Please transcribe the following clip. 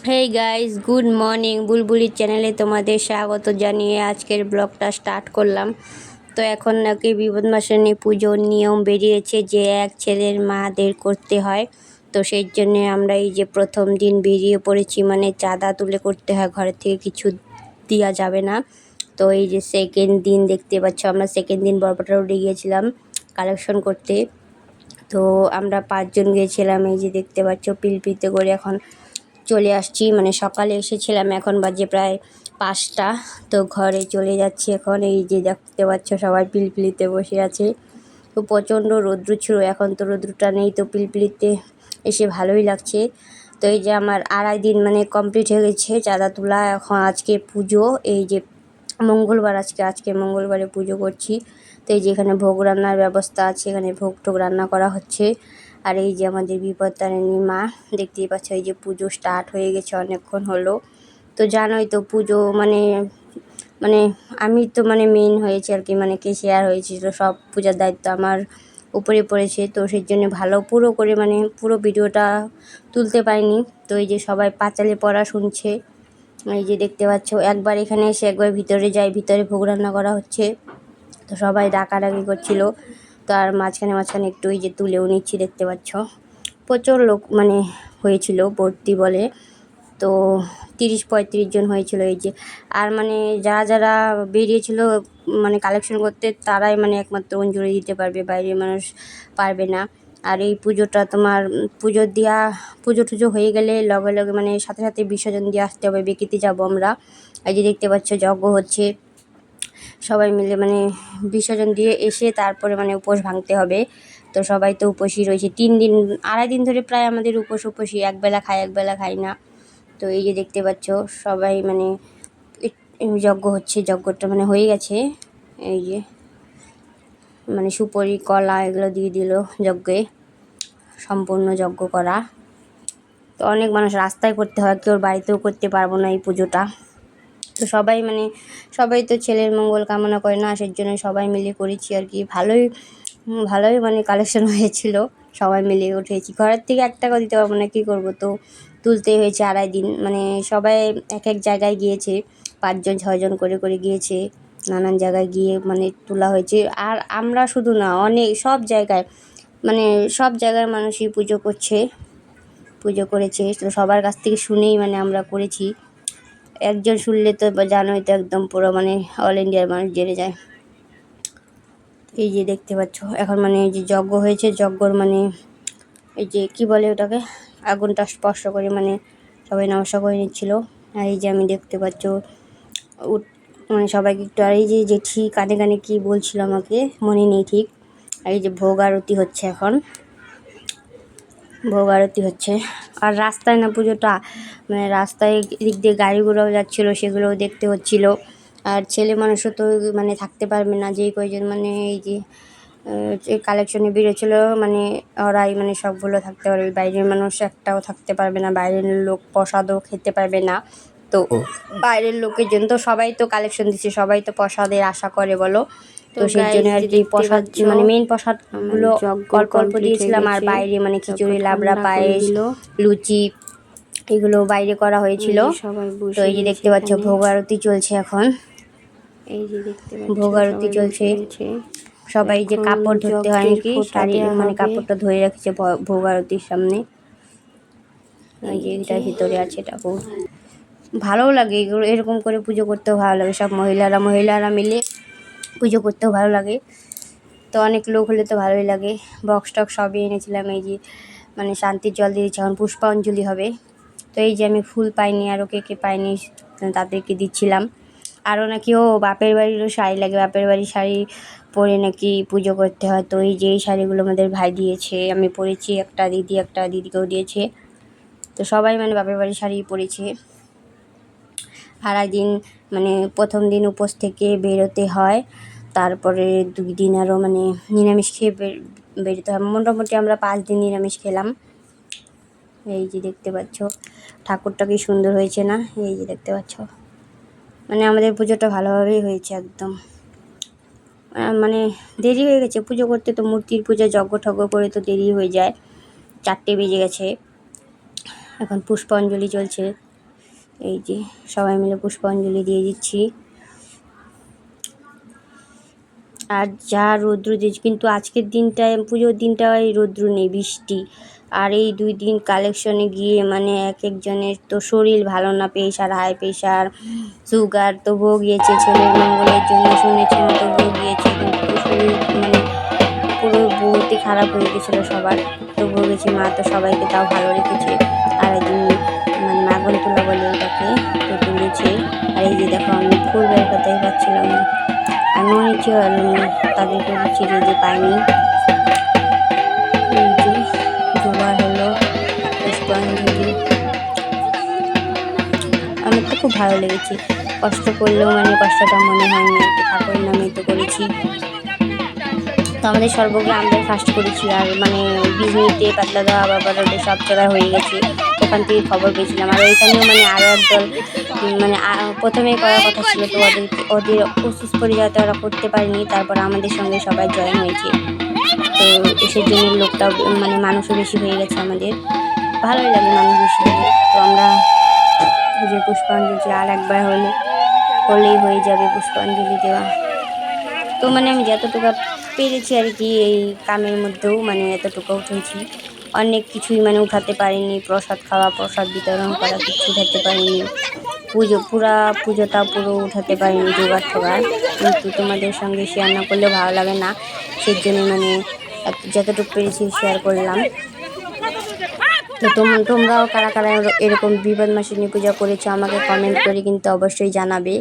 হেই guys, good morning. বুলবুলির চ্যানেলে তোমাদের স্বাগত জানিয়ে আজকের ব্লগটা স্টার্ট করলাম। তো এখন নাকি বিপদনাশিনী পুজোর নিয়ম বেরিয়েছে যে এক ছেলের মাদের করতে হয়। তো সেই জন্যে আমরা এই যে প্রথম দিন বেরিয়ে পড়েছি, মানে চাঁদা তুলে করতে হয়, ঘরের থেকে কিছু দেওয়া যাবে না। তো এই যে সেকেন্ড দিন দেখতে পাচ্ছ, আমরা সেকেন্ড দিন বরপটা উঠে গিয়েছিলাম কালেকশন করতে। তো আমরা 5 জন গিয়েছিলাম, এই যে দেখতে পাচ্ছ পিলপিতে করে এখন চলে আসছি। মানে সকালে এসেছিলাম, এখন বাজে প্রায় 5টা। তো ঘরে চলে যাচ্ছি এখন। এই যে দেখতে পাচ্ছ সবাই পিলপিলিতে বসে আছে। তো প্রচণ্ড রৌদ্র ছিল, এখন তো রৌদ্রটা নেই, তো পিলপিলিতে এসে ভালোই লাগছে। তো এই যে আমার 2.5 দিন মানে কমপ্লিট হয়ে গেছে চাঁদা তোলা। এখন আজকে পুজো, এই যে মঙ্গলবার, আজকে মঙ্গলবারে পুজো করছি। তো এই যে এখানে ভোগ রান্নার ব্যবস্থা আছে, এখানে ভোগ টোগ রান্না করা হচ্ছে। আর এই যে আমাদের বিপত্তারিণী মা, দেখতেই পাচ্ছ এই যে পুজো স্টার্ট হয়ে গেছে, অনেকক্ষণ হলো। তো জানোই তো পুজো মানে মানে আমি তো মানে মেইন হয়েছে আর কি, মানে কেশিয়ার হয়েছি, তো সব পূজার দায়িত্ব আমার উপরে পড়েছে। তো সেই জন্য ভালো পুরো করে মানে পুরো ভিডিওটা তুলতে পারিনি। তো এই যে সবাই পাঁচালি পড়া শুনছে, এই যে দেখতে পাচ্ছ। একবার এখানে এসে একবার ভিতরে যাই, ভিতরে ভোগ রান্না করা হচ্ছে। তো সবাই ডাকাডাকি করছিল। তো আর মাঝখানে মাঝখানে একটু এই যে তুলেও নিচ্ছি, দেখতে পাচ্ছ প্রচুর লোক মানে হয়েছিল, ভর্তি বলে। তো 30-35 জন হয়েছিল এই যে। আর মানে যারা যারা বেরিয়েছিল মানে কালেকশন করতে, তারাই মানে একমাত্র অঞ্জলি দিতে পারবে, বাইরের মানুষ পারবে না। আর এই পুজোটা তোমার পুজো টুজো হয়ে গেলে লগে লগে মানে সাথে সাথে বিসর্জন দিয়ে আসতে হবে, বেঁকিতে যাব আমরা। এই যে দেখতে পাচ্ছ যজ্ঞ হচ্ছে, সবাই মিলে মানে বিসর্জন দিয়ে এসে তারপরে মানে উপোস ভাঙতে হবে। তো সবাই তো উপোসই রয়েছে 3 দিন, 2.5 দিন ধরে প্রায় আমাদের উপোসই, একবেলা খাই একবেলা খাই না। তো এই যে দেখতে পাচ্ছ সবাই মানে যজ্ঞ হচ্ছে, যজ্ঞটা মানে হয়ে গেছে। এই যে মানে সুপারি কলা এগুলো দিয়ে দিল যজ্ঞে, সম্পূর্ণ যজ্ঞ করা। তো অনেক মানুষ রাস্তায় করতে হয়, কেউ বাড়িতেও করতে পারবো না এই পুজোটা। তো সবাই তো ছেলের মঙ্গল কামনা করে না, সেই জন্য সবাই মিলে করেছি আর কি। ভালোই মানে কালেকশন হয়েছিল, সবাই মিলে উঠেছি। ঘরের থেকে 1 টাকাও দিতে পারবো না, কী করবো। তো তুলতে হয়েছে 2.5 দিন, মানে সবাই এক এক জায়গায় গিয়েছে, 5 জন 6 জন করে করে গিয়েছে, নানান জায়গায় গিয়ে মানে তোলা হয়েছে। আর আমরা শুধু না, অনেক সব জায়গার মানুষই পুজো করেছে। তো সবার কাছ থেকে শুনেই মানে আমরা করেছি। একজন শুনলে তো জানোই তো, একদম পুরো মানে অল ইন্ডিয়ার মানুষ জেনে যায়। এই যে দেখতে পাচ্ছ এখন মানে এই যে যজ্ঞ হয়েছে, যজ্ঞর মানে এই যে কি বলে ওটাকে, আগুনটা স্পর্শ করে মানে সবাই নমস্কার করে নিচ্ছিল। আর এই যে আমি দেখতে পাচ্ছ মানে সবাইকে একটু, আর এই যে জেঠি কানে কানে কি বলছিল আমাকে মনে নেই ঠিক। আর এই যে ভোগ আরতি হচ্ছে এখন, ভোগ আরতি হচ্ছে। আর রাস্তায় না পুজোটা, মানে রাস্তায় দিক দিয়ে গাড়িগুলোও যাচ্ছিলো, সেগুলোও দেখতে হচ্ছিল। আর ছেলে মানুষও তো মানে থাকতে পারবে না, যেই কয়জন মানে এই যে কালেকশনে বেরিয়েছিলো, মানে ওরাই মানে সবগুলো থাকতে পারবে, বাইরের মানুষ একটাও থাকতে পারবে না, বাইরের লোক প্রসাদও খেতে পারবে না। তো বাইরের লোকের জন্য তো সবাই তো কালেকশন দিচ্ছে, সবাই তো প্রসাদের আশা করে বলো। তো সেই জন্য আর কি প্রসাদ মানে মেইন প্রসাদগুলো অল্প অল্প দিয়েছিলাম। আর বাইরে মানে খিচুড়ি, লাবড়া, পায়েস, লুচি এগুলো বাইরে করা হয়েছিল। তো এই যে দেখতে পাচ্ছ ভোগ আরতি চলছে এখন, এই যে দেখতে পাচ্ছ ভোগ আরতি চলছে। সবাই যে কাপড় ধরতে হয় নাকি, শাড়ি মানে কাপড়টা ধরে রাখছে ভোগ আরতির সামনে। এই যে এটার ভিতরে আছে, এটা খুব ভালোও লাগে এগুলো, এরকম করে পুজো করতেও ভালো লাগে। সব মহিলারা মিলে পুজো করতেও ভালো লাগে। তো অনেক লোক হলে তো ভালোই লাগে। বক্স টক্স সবই এনেছিলাম। এই যে মানে শান্তির জল দিয়ে দিচ্ছি, এখন পুষ্পাঞ্জলি হবে। তো এই যে আমি ফুল পাইনি, আরও কে পাইনি তাদেরকে দিচ্ছিলাম। আরও নাকি বাপের বাড়িরও শাড়ি লাগে, বাপের বাড়ির শাড়ি পরে নাকি পুজো করতে হয়। তো এই যে এই শাড়িগুলো আমাদের ভাই দিয়েছে, আমি পরেছি, একটা দিদিকেও দিয়েছে। তো সবাই মানে বাপের বাড়ির শাড়ি পরেছে। আর একদিন মানে প্রথম দিন উপোস থেকে বেরোতে হয়, তারপরে 2 দিন আরও মানে নিরামিষ খেয়ে বেরোতে হয়। মোটামুটি আমরা 5 দিন নিরামিষ খেলাম। এই যে দেখতে পাচ্ছ ঠাকুরটা কি সুন্দর হয়েছে না, এই যে দেখতে পাচ্ছ। মানে আমাদের পুজোটা ভালোভাবেই হয়েছে একদম। মানে দেরি হয়ে গেছে পুজো করতে, তো মূর্তির পূজা যজ্ঞ ঠজ্ঞ করে তো দেরি হয়ে যায়, 4টে বেজে গেছে। এখন পুষ্পাঞ্জলি চলছে। এই যে সবাই মিলে পুষ্পাঞ্জলি দিয়ে দিচ্ছি। আর যা রৌদ্র দিয়েছে, কিন্তু আজকের দিনটায় পুজোর দিনটায় রৌদ্র নেই, বৃষ্টি। আর এই 2 দিন কালেকশনে গিয়ে মানে এক একজনের তো শরীর ভালো না, প্রেশার, হাই প্রেশার, সুগার তো ভোগিয়েছে, ছেলের মঙ্গলের জন্য শুনেছেন তো ভোগিয়েছে, কিন্তু শরীর মানে পুরো বহুতই খারাপ হয়ে গেছিলো সবার, তো ভোগেছে। মা তো সবাইকে তাও ভালো রেখেছে। আর একদিন মানে মাগন তোলা বলে ওটাকে, তো তুলেছে। আর এই যে দেখো আমি ফুল বের করতেই পারছিলাম না, আমি মনে হচ্ছে তাদেরকে বলছি যে পাইনি। এই যে দুবার হলো পুষ্পাঞ্জলি, আমার তো খুব ভালো লেগেছে। কষ্ট করলেও মানে কষ্টটা মনে হয়নি আর কি, ঠাকুরের নামে তো করেছি। তো আমাদের সর্বগ্রাম আমরাই ফার্স্ট করেছি। আর মানে বিজনিতে পাতলা দেওয়া বাবার রোডে সব জায়গায় হয়ে গেছে, ওখান থেকে খবর পেয়েছিলাম। আর ওইখানেও মানে আরও একদল মানে প্রথমেই করার কথা ছিল, তো ওদের অসুস্থ পড়ে যাওয়াতে ওরা করতে পারেনি। তারপর আমাদের সঙ্গে সবাই জয়েন হয়েছে, তো এসের জন্য লোকটা মানে মানুষও বেশি হয়ে গেছে আমাদের, ভালোই লাগে মানুষ বেশি হলে। তো আমরা যে পুষ্পাঞ্জলি আর একবার হলেই হয়ে যাবে পুষ্পাঞ্জলি দেওয়া। তো মানে আমি যতটুকু পেরেছি আর কি, এই কামের মধ্যেও মানে এতটুকু উঠেছি। অনেক কিছুই মানে উঠাতে পারিনি, প্রসাদ খাওয়া, প্রসাদ বিতরণ করা কিছু উঠাতে পারিনি, পুজোটা পুরো উঠাতে পারিনি, জোগাড় ঠোগাড়। কিন্তু তোমাদের সঙ্গে শেয়ার না করলেও ভালো লাগে না, সেই জন্য মানে যতটুকু পেরেছি শেয়ার করলাম। তো তোমরাও কারা কারা এরকম বিপদ মাসিনী পূজা করেছো আমাকে কমেন্ট করে কিন্তু অবশ্যই জানাবে।